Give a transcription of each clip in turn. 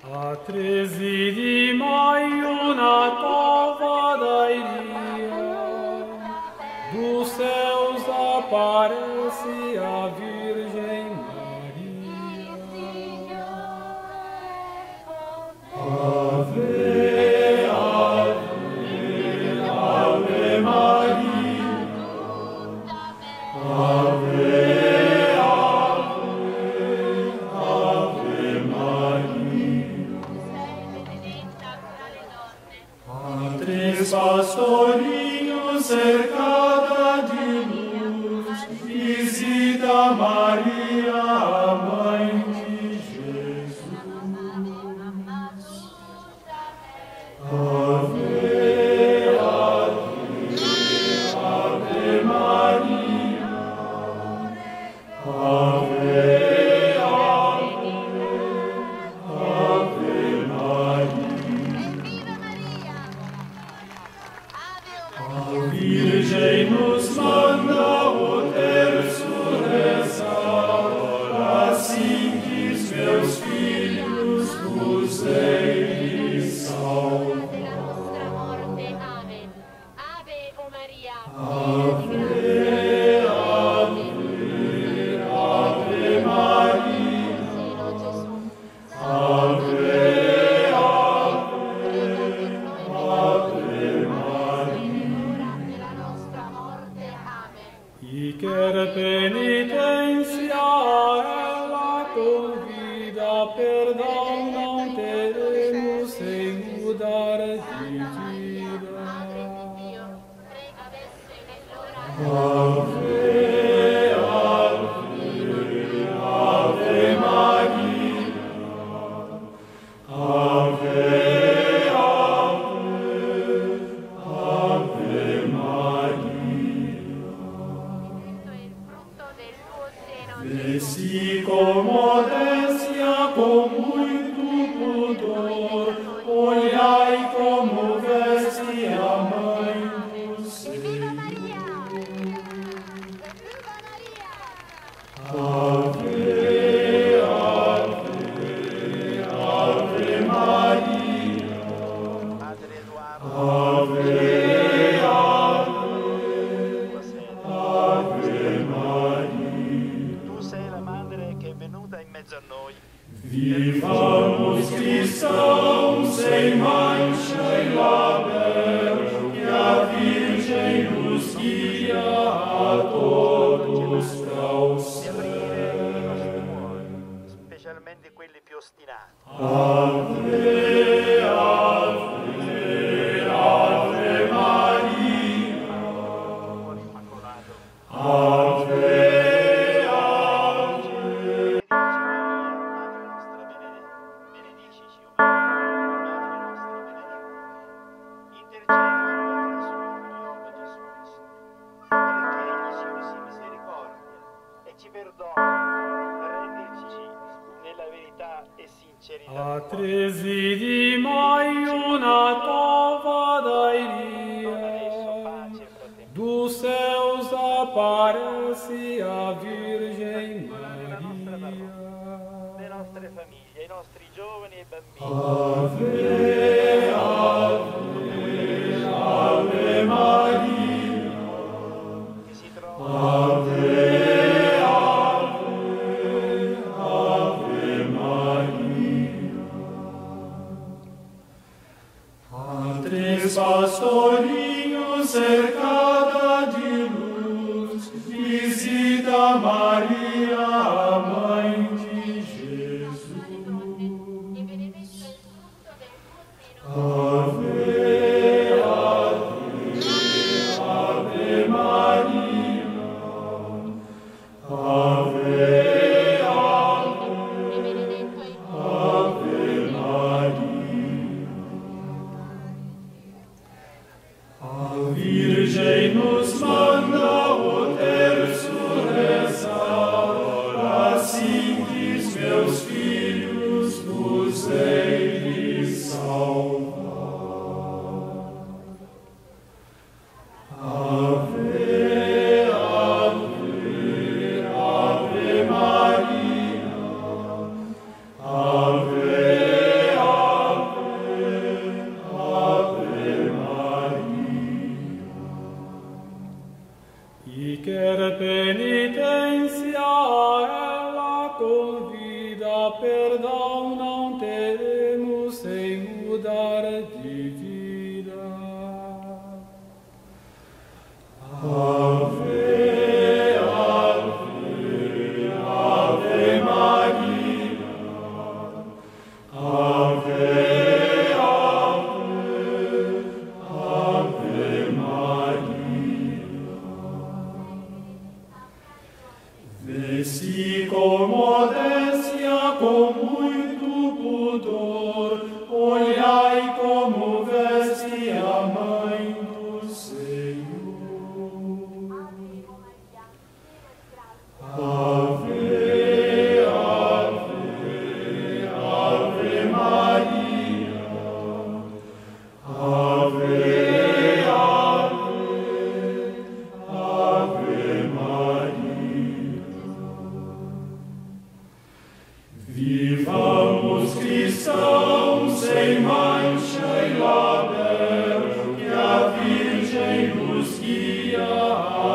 A trezi di maio una tava dairia, do céu aparece a Virgem Maria. Ave, ave, ave Maria, ave. Pastorinho cercada de luz, visita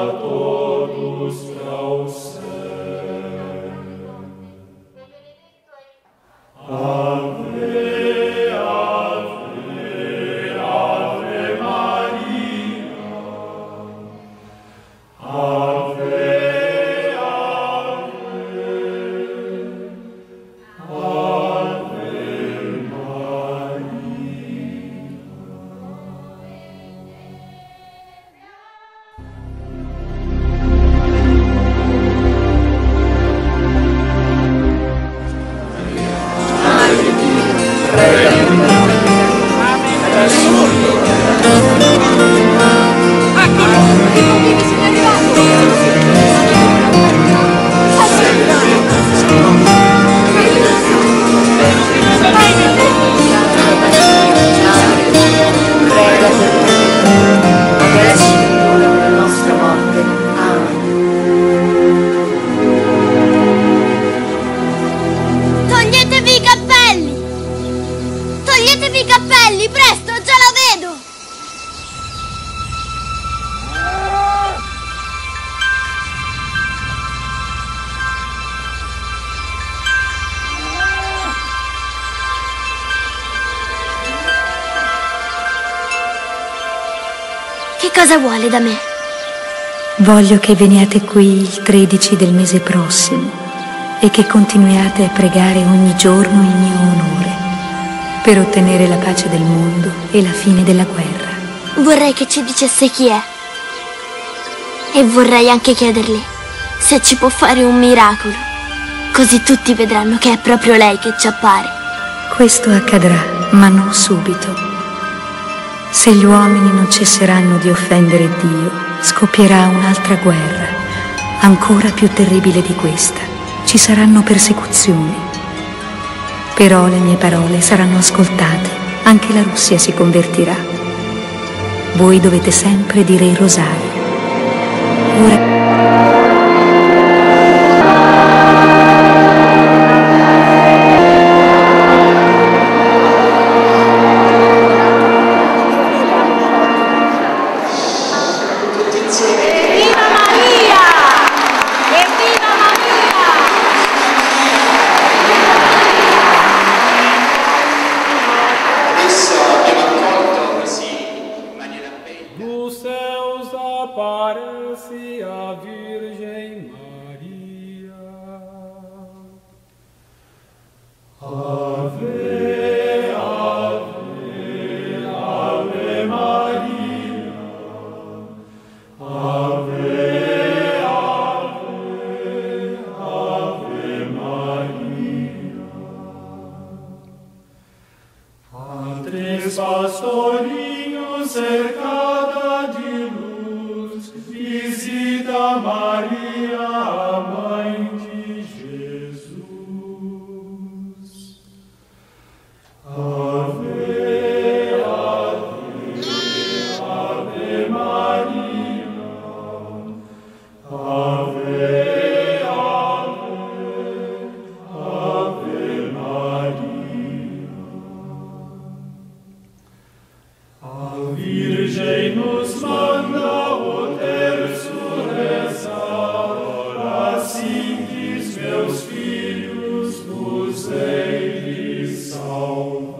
totus clausem. Ave, Ave, Ave Maria. Ave, Toglietevi i cappelli! Toglietevi i cappelli, presto, già la vedo! Che cosa vuole da me? Voglio che veniate qui il 13 del mese prossimo e che continuiate a pregare ogni giorno in mio onore per ottenere la pace del mondo e la fine della guerra. Vorrei che ci dicesse chi è. E vorrei anche chiederle se ci può fare un miracolo. Così tutti vedranno che è proprio lei che ci appare. Questo accadrà, ma non subito. Se gli uomini non cesseranno di offendere Dio, scoppierà un'altra guerra, ancora più terribile di questa. Ci saranno persecuzioni. Però le mie parole saranno ascoltate, anche la Russia si convertirà. Voi dovete sempre dire il rosario. Ora... Aparecia Virgem Maria. Ave, Ave, Ave Maria. Ave, Ave, Ave Maria. A tres pastorinhos cercada de luz, visita Maria, a mãe de Jesus. Ave, Ave, Ave Maria. Ave, Ave, Ave Maria. A Virgem nos manda o terço rezar, assim diz meus filhos, vos hei de salvar.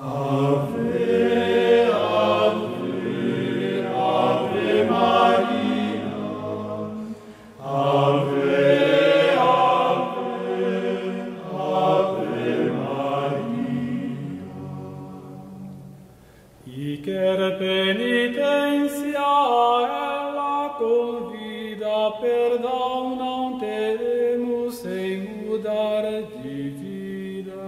Ave, Ave, Ave Maria. Ave, Ave, Ave Maria. E quer penitência, ela convida, perdão não teremos sem mudar de vida.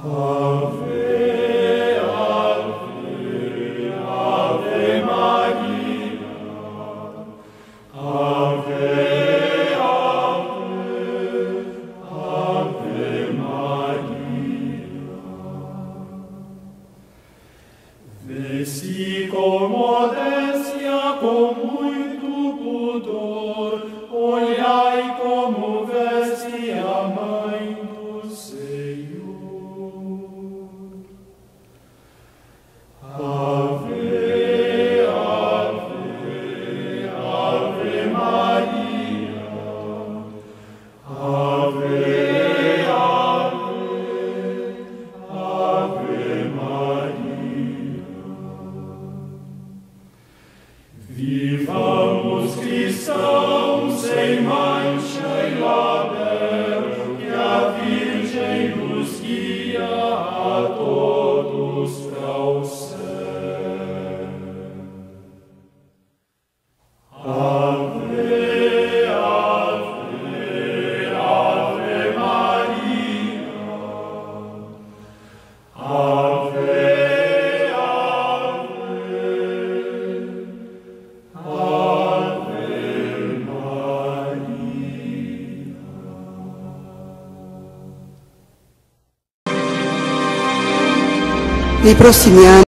Ave, Ave, Ave Maria. Ave, Ave, Ave Maria. Vê-se com modéstia, com muito pudor, olhai como veste a mãe do Senhor. Nei prossimi anni